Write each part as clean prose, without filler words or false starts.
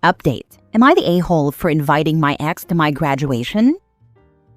Update. Am I the a-hole for inviting my ex to my graduation?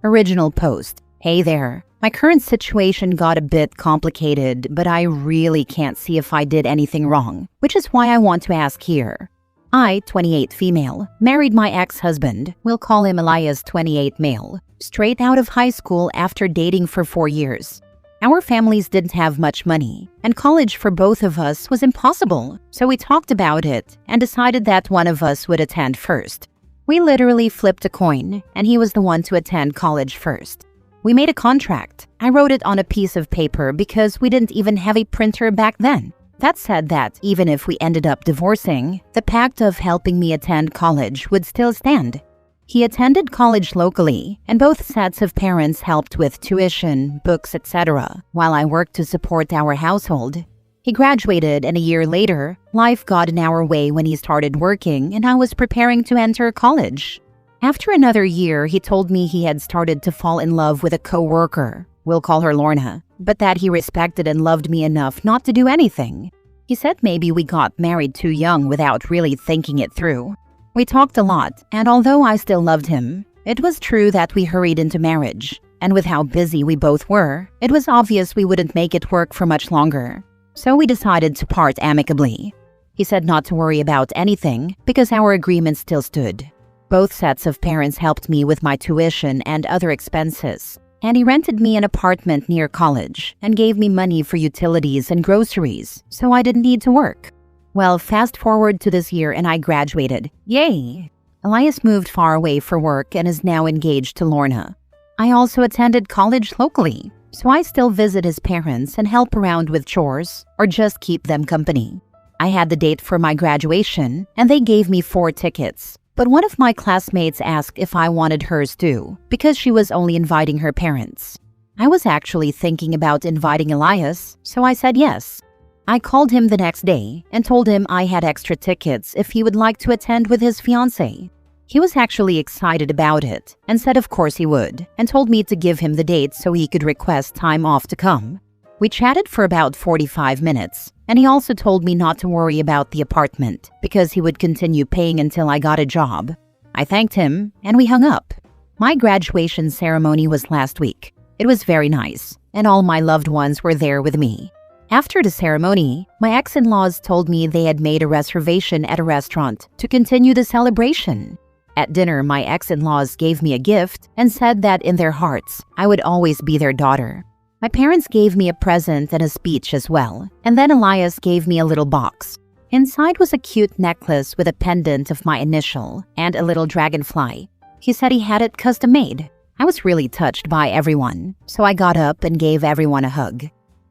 Original post. Hey there. My current situation got a bit complicated, but I really can't see if I did anything wrong, which is why I want to ask here. I, 28 female, married my ex-husband, we'll call him Elias, 28 male, straight out of high school after dating for 4 years. Our families didn't have much money, and college for both of us was impossible, so we talked about it and decided that one of us would attend first. We literally flipped a coin, and he was the one to attend college first. We made a contract. I wrote it on a piece of paper because we didn't even have a printer back then. That said that even if we ended up divorcing, the pact of helping me attend college would still stand. He attended college locally, and both sets of parents helped with tuition, books, etc., while I worked to support our household. He graduated, and a year later, life got in our way when he started working and I was preparing to enter college. After another year, he told me he had started to fall in love with a co-worker, we'll call her Lorna, but that he respected and loved me enough not to do anything. He said maybe we got married too young without really thinking it through. We talked a lot, and although I still loved him, it was true that we hurried into marriage. And with how busy we both were, it was obvious we wouldn't make it work for much longer. So we decided to part amicably. He said not to worry about anything because our agreement still stood. Both sets of parents helped me with my tuition and other expenses, and he rented me an apartment near college and gave me money for utilities and groceries, so I didn't need to work. Well, fast forward to this year and I graduated. Yay! Elias moved far away for work and is now engaged to Lorna. I also attended college locally, so I still visit his parents and help around with chores or just keep them company. I had the date for my graduation and they gave me 4 tickets. But one of my classmates asked if I wanted hers too, because she was only inviting her parents. I was actually thinking about inviting Elias, so I said yes. I called him the next day and told him I had extra tickets if he would like to attend with his fiancée. He was actually excited about it and said of course he would, and told me to give him the date so he could request time off to come. We chatted for about 45 minutes, and he also told me not to worry about the apartment because he would continue paying until I got a job. I thanked him, and we hung up. My graduation ceremony was last week. It was very nice, and all my loved ones were there with me. After the ceremony, my ex-in-laws told me they had made a reservation at a restaurant to continue the celebration. At dinner, my ex-in-laws gave me a gift and said that in their hearts, I would always be their daughter. My parents gave me a present and a speech as well, and then Elias gave me a little box. Inside was a cute necklace with a pendant of my initial and a little dragonfly. He said he had it custom made. I was really touched by everyone, so I got up and gave everyone a hug.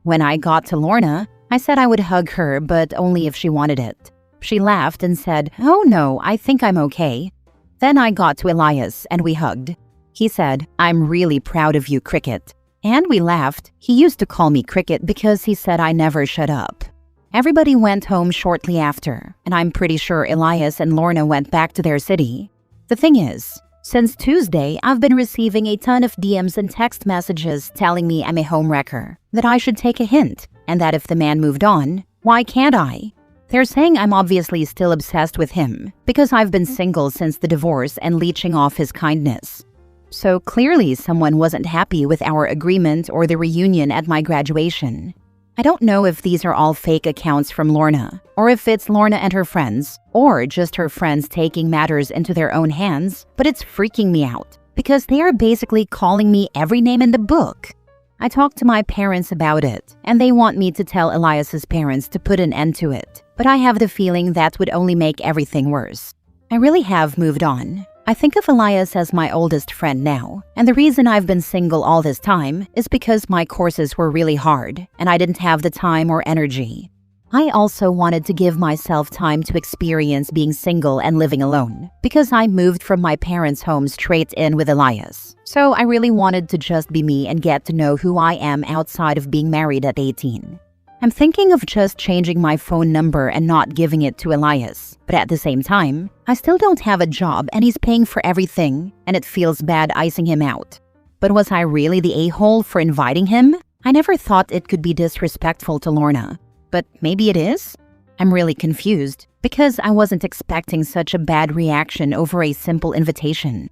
When I got to Lorna, I said I would hug her, but only if she wanted it. She laughed and said, "Oh no, I think I'm okay." Then I got to Elias and we hugged. He said, "I'm really proud of you, Cricket." And we laughed. He used to call me Cricket because he said I never shut up. Everybody went home shortly after, and I'm pretty sure Elias and Lorna went back to their city. The thing is, since Tuesday, I've been receiving a ton of DMs and text messages telling me I'm a homewrecker, that I should take a hint, and that if the man moved on, why can't I? They're saying I'm obviously still obsessed with him because I've been single since the divorce and leeching off his kindness. So clearly someone wasn't happy with our agreement or the reunion at my graduation. I don't know if these are all fake accounts from Lorna, or if it's Lorna and her friends, or just her friends taking matters into their own hands, but it's freaking me out, because they are basically calling me every name in the book. I talked to my parents about it, and they want me to tell Elias's parents to put an end to it, but I have the feeling that would only make everything worse. I really have moved on. I think of Elias as my oldest friend now, and the reason I've been single all this time is because my courses were really hard, and I didn't have the time or energy. I also wanted to give myself time to experience being single and living alone, because I moved from my parents' home straight in with Elias. So I really wanted to just be me and get to know who I am outside of being married at 18. I'm thinking of just changing my phone number and not giving it to Elias. But at the same time, I still don't have a job and he's paying for everything, and it feels bad icing him out. But was I really the a-hole for inviting him? I never thought it could be disrespectful to Lorna. But maybe it is? I'm really confused because I wasn't expecting such a bad reaction over a simple invitation.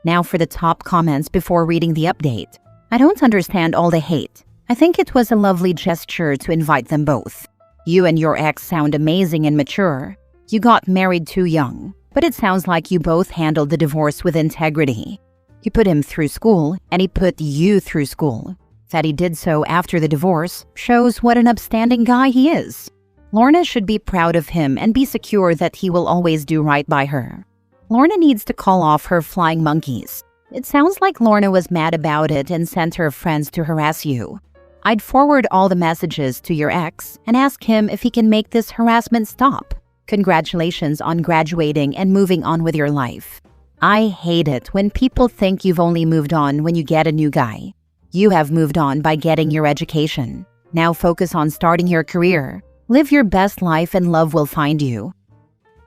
Now for the top comments before reading the update. I don't understand all the hate. I think it was a lovely gesture to invite them both. You and your ex sound amazing and mature. You got married too young, but it sounds like you both handled the divorce with integrity. You put him through school, and he put you through school. That he did so after the divorce shows what an upstanding guy he is. Lorna should be proud of him and be secure that he will always do right by her. Lorna needs to call off her flying monkeys. It sounds like Lorna was mad about it and sent her friends to harass you. I'd forward all the messages to your ex and ask him if he can make this harassment stop. Congratulations on graduating and moving on with your life. I hate it when people think you've only moved on when you get a new guy. You have moved on by getting your education. Now focus on starting your career. Live your best life and love will find you.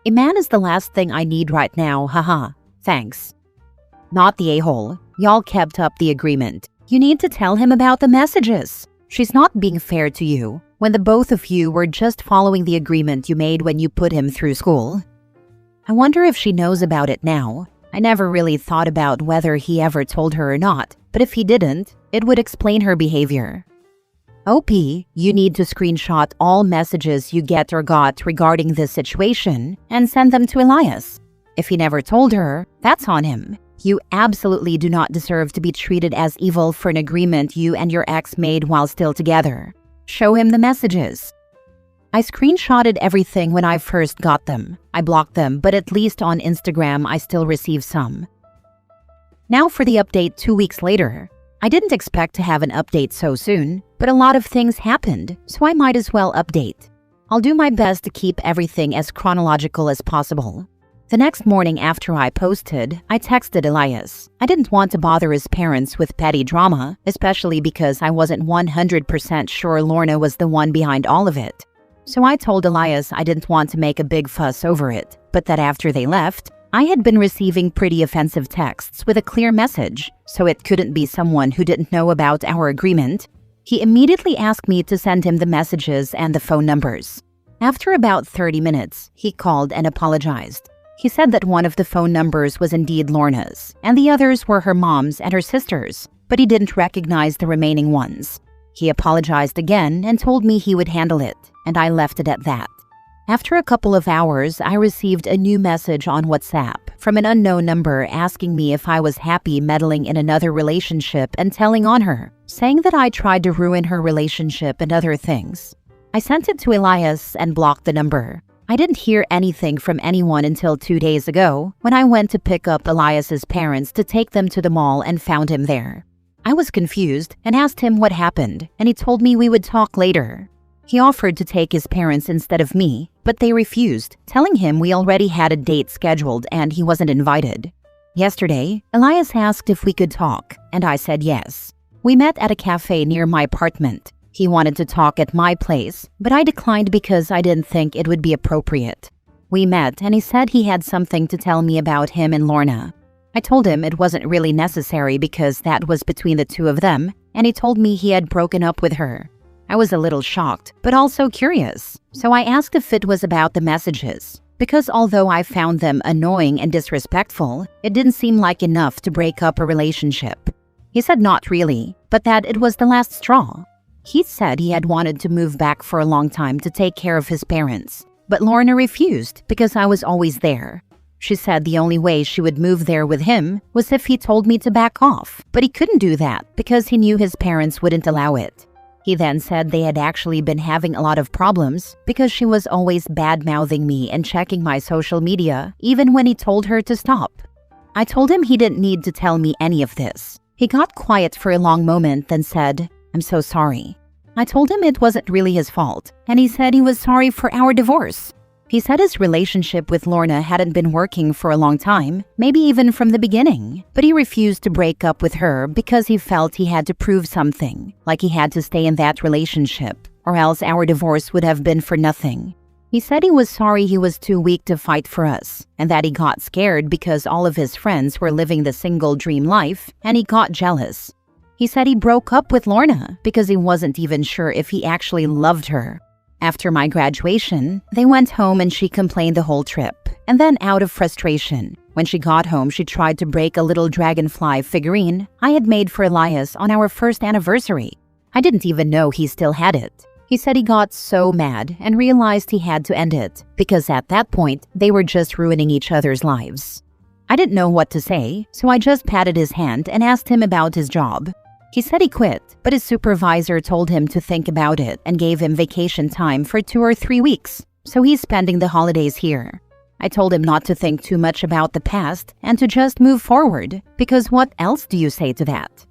A man is the last thing I need right now, haha. Thanks. Not the a-hole. Y'all kept up the agreement. You need to tell him about the messages. She's not being fair to you when the both of you were just following the agreement you made when you put him through school. I wonder if she knows about it now. I never really thought about whether he ever told her or not, but if he didn't, it would explain her behavior. OP, you need to screenshot all messages you get or got regarding this situation and send them to Elias. If he never told her, that's on him. You absolutely do not deserve to be treated as evil for an agreement you and your ex made while still together. Show him the messages. I screenshotted everything when I first got them. I blocked them, but at least on Instagram I still receive some. Now for the update 2 weeks later. I didn't expect to have an update so soon, but a lot of things happened, so I might as well update. I'll do my best to keep everything as chronological as possible. The next morning after I posted, I texted Elias. I didn't want to bother his parents with petty drama, especially because I wasn't 100% sure Lorna was the one behind all of it. So I told Elias I didn't want to make a big fuss over it, but that after they left, I had been receiving pretty offensive texts with a clear message, so it couldn't be someone who didn't know about our agreement. He immediately asked me to send him the messages and the phone numbers. After about 30 minutes, he called and apologized. He said that one of the phone numbers was indeed Lorna's, and the others were her mom's and her sister's, but he didn't recognize the remaining ones. He apologized again and told me he would handle it, and I left it at that. After a couple of hours, I received a new message on WhatsApp from an unknown number asking me if I was happy meddling in another relationship and telling on her, saying that I tried to ruin her relationship and other things. I sent it to Elias and blocked the number. I didn't hear anything from anyone until 2 days ago when I went to pick up Elias's parents to take them to the mall and found him there. I was confused and asked him what happened, and he told me we would talk later. He offered to take his parents instead of me, but they refused, telling him we already had a date scheduled and he wasn't invited. Yesterday, Elias asked if we could talk, and I said yes. We met at a cafe near my apartment. He wanted to talk at my place, but I declined because I didn't think it would be appropriate. We met and he said he had something to tell me about him and Lorna. I told him it wasn't really necessary because that was between the two of them, and he told me he had broken up with her. I was a little shocked, but also curious, so I asked if it was about the messages, because although I found them annoying and disrespectful, it didn't seem like enough to break up a relationship. He said not really, but that it was the last straw. He said he had wanted to move back for a long time to take care of his parents, but Lorna refused because I was always there. She said the only way she would move there with him was if he told me to back off, but he couldn't do that because he knew his parents wouldn't allow it. He then said they had actually been having a lot of problems because she was always bad-mouthing me and checking my social media even when he told her to stop. I told him he didn't need to tell me any of this. He got quiet for a long moment, then said, "I'm so sorry." I told him it wasn't really his fault, and he said he was sorry for our divorce. He said his relationship with Lorna hadn't been working for a long time, maybe even from the beginning, but he refused to break up with her because he felt he had to prove something, like he had to stay in that relationship, or else our divorce would have been for nothing. He said he was sorry he was too weak to fight for us, and that he got scared because all of his friends were living the single dream life, and he got jealous. He said he broke up with Lorna because he wasn't even sure if he actually loved her. After my graduation, they went home and she complained the whole trip. And then out of frustration, when she got home, she tried to break a little dragonfly figurine I had made for Elias on our first anniversary. I didn't even know he still had it. He said he got so mad and realized he had to end it because at that point, they were just ruining each other's lives. I didn't know what to say, so I just patted his hand and asked him about his job. He said he quit, but his supervisor told him to think about it and gave him vacation time for 2 or 3 weeks, so he's spending the holidays here. I told him not to think too much about the past and to just move forward, because what else do you say to that?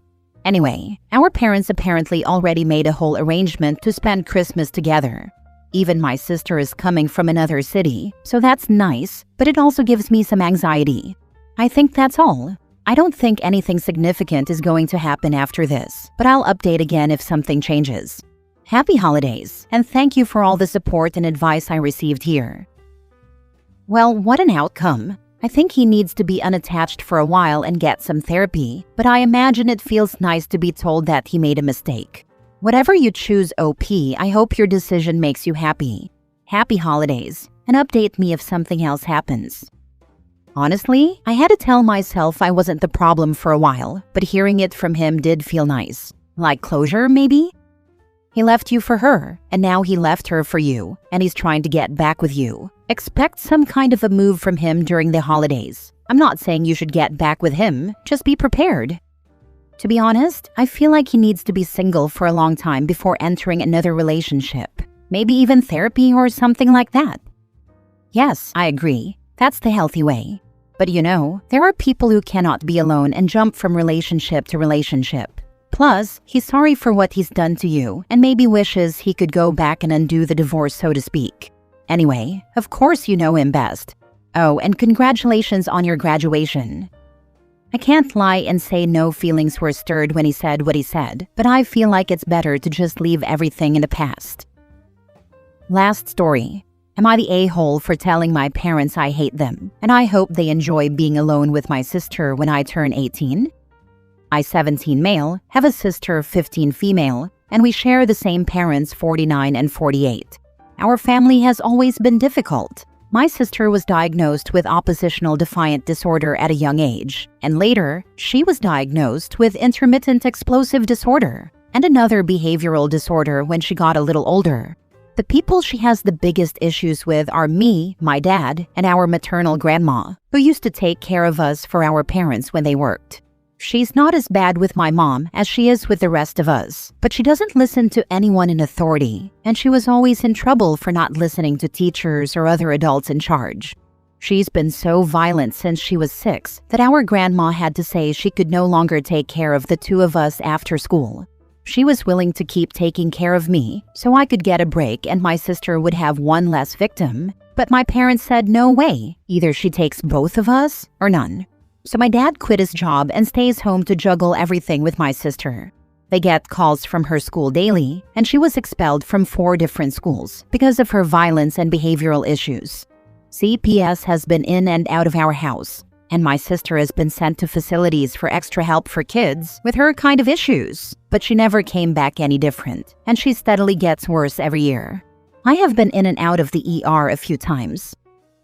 Anyway, our parents apparently already made a whole arrangement to spend Christmas together. Even my sister is coming from another city, so that's nice, but it also gives me some anxiety. I think that's all. I don't think anything significant is going to happen after this, but I'll update again if something changes. Happy holidays, and thank you for all the support and advice I received here. Well, what an outcome. I think he needs to be unattached for a while and get some therapy, but I imagine it feels nice to be told that he made a mistake. Whatever you choose, OP, I hope your decision makes you happy. Happy holidays, and update me if something else happens. Honestly, I had to tell myself I wasn't the problem for a while, but hearing it from him did feel nice. Like closure, maybe? He left you for her, and now he left her for you, and he's trying to get back with you. Expect some kind of a move from him during the holidays. I'm not saying you should get back with him, just be prepared. To be honest, I feel like he needs to be single for a long time before entering another relationship. Maybe even therapy or something like that. Yes, I agree. That's the healthy way. But you know, there are people who cannot be alone and jump from relationship to relationship. Plus, he's sorry for what he's done to you and maybe wishes he could go back and undo the divorce, so to speak. Anyway, of course you know him best. Oh, and congratulations on your graduation. I can't lie and say no feelings were stirred when he said what he said, but I feel like it's better to just leave everything in the past. Last story. Am I the a-hole for telling my parents I hate them, and I hope they enjoy being alone with my sister when I turn 18? I, 17 male, have a sister, 15 female, and we share the same parents, 49 and 48. Our family has always been difficult. My sister was diagnosed with oppositional defiant disorder at a young age, and later, she was diagnosed with intermittent explosive disorder and another behavioral disorder when she got a little older. The people she has the biggest issues with are me, my dad, and our maternal grandma, who used to take care of us for our parents when they worked. She's not as bad with my mom as she is with the rest of us, but she doesn't listen to anyone in authority, and she was always in trouble for not listening to teachers or other adults in charge. She's been so violent since she was 6 that our grandma had to say she could no longer take care of the 2 of us after school. She was willing to keep taking care of me so I could get a break and my sister would have one less victim, but my parents said no way, either she takes both of us or none. So my dad quit his job and stays home to juggle everything with my sister. They get calls from her school daily, and she was expelled from 4 different schools because of her violence and behavioral issues. CPS has been in and out of our house, and my sister has been sent to facilities for extra help for kids with her kind of issues, but she never came back any different, and she steadily gets worse every year. I have been in and out of the ER a few times.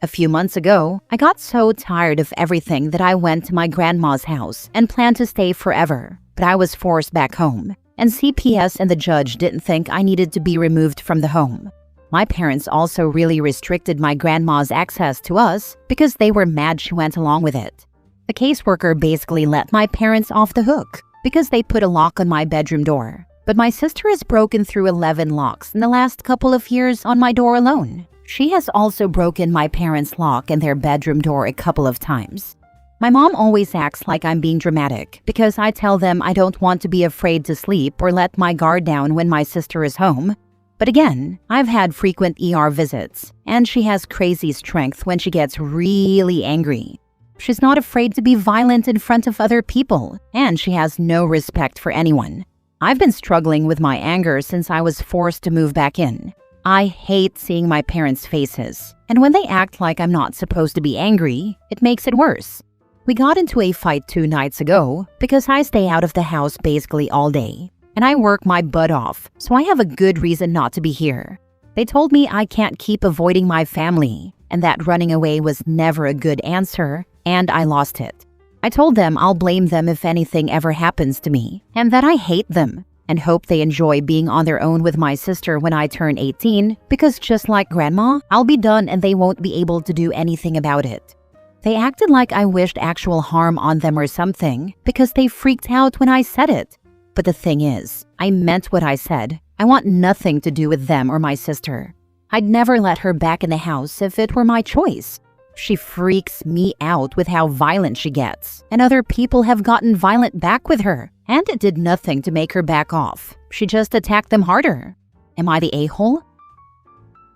A few months ago, I got so tired of everything that I went to my grandma's house and planned to stay forever, but I was forced back home, and CPS and the judge didn't think I needed to be removed from the home. My parents also really restricted my grandma's access to us because they were mad she went along with it. The caseworker basically let my parents off the hook because they put a lock on my bedroom door, but my sister has broken through 11 locks in the last couple of years on my door alone. She has also broken my parents' lock in their bedroom door a couple of times. My mom always acts like I'm being dramatic because I tell them I don't want to be afraid to sleep or let my guard down when my sister is home. But again, I've had frequent ER visits, and she has crazy strength when she gets really angry. She's not afraid to be violent in front of other people, and she has no respect for anyone. I've been struggling with my anger since I was forced to move back in. I hate seeing my parents' faces, and when they act like I'm not supposed to be angry, it makes it worse. We got into a fight 2 nights ago because I stay out of the house basically all day, and I work my butt off, so I have a good reason not to be here. They told me I can't keep avoiding my family, and that running away was never a good answer, and I lost it. I told them I'll blame them if anything ever happens to me, and that I hate them, and hope they enjoy being on their own with my sister when I turn 18, because just like Grandma, I'll be done and they won't be able to do anything about it. They acted like I wished actual harm on them or something, because they freaked out when I said it. But the thing is, I meant what I said. I want nothing to do with them or my sister. I'd never let her back in the house if it were my choice. She freaks me out with how violent she gets, and other people have gotten violent back with her, and it did nothing to make her back off. She just attacked them harder. Am I the a-hole?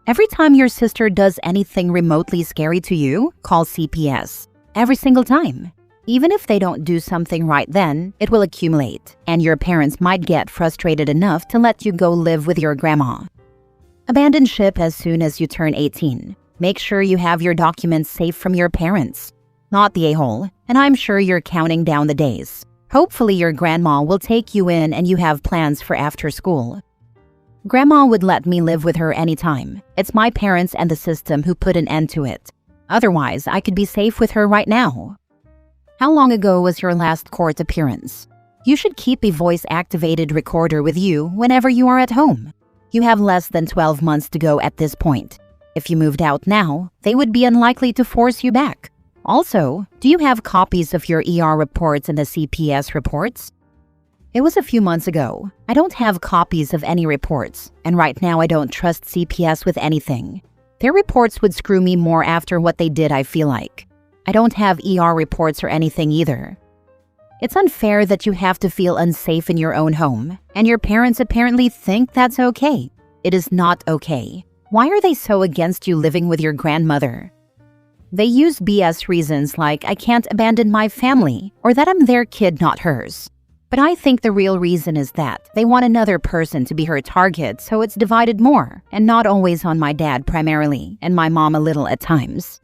Every time your sister does anything remotely scary to you, call CPS. Every single time. Even if they don't do something right then, it will accumulate, and your parents might get frustrated enough to let you go live with your grandma. Abandon ship as soon as you turn 18. Make sure you have your documents safe from your parents. Not the a-hole, and I'm sure you're counting down the days. Hopefully your grandma will take you in and you have plans for after school. Grandma would let me live with her anytime. It's my parents and the system who put an end to it. Otherwise, I could be safe with her right now. How long ago was your last court appearance? You should keep a voice-activated recorder with you whenever you are at home. You have less than 12 months to go at this point. If you moved out now, they would be unlikely to force you back. Also, do you have copies of your ER reports and the CPS reports? It was a few months ago. I don't have copies of any reports, and right now I don't trust CPS with anything. Their reports would screw me more after what they did, I feel like. I don't have ER reports or anything either. It's unfair that you have to feel unsafe in your own home, and your parents apparently think that's okay. It is not okay. Why are they so against you living with your grandmother? They use BS reasons like I can't abandon my family or that I'm their kid, not hers. But I think the real reason is that they want another person to be her target, so it's divided more, and not always on my dad primarily, and my mom a little at times.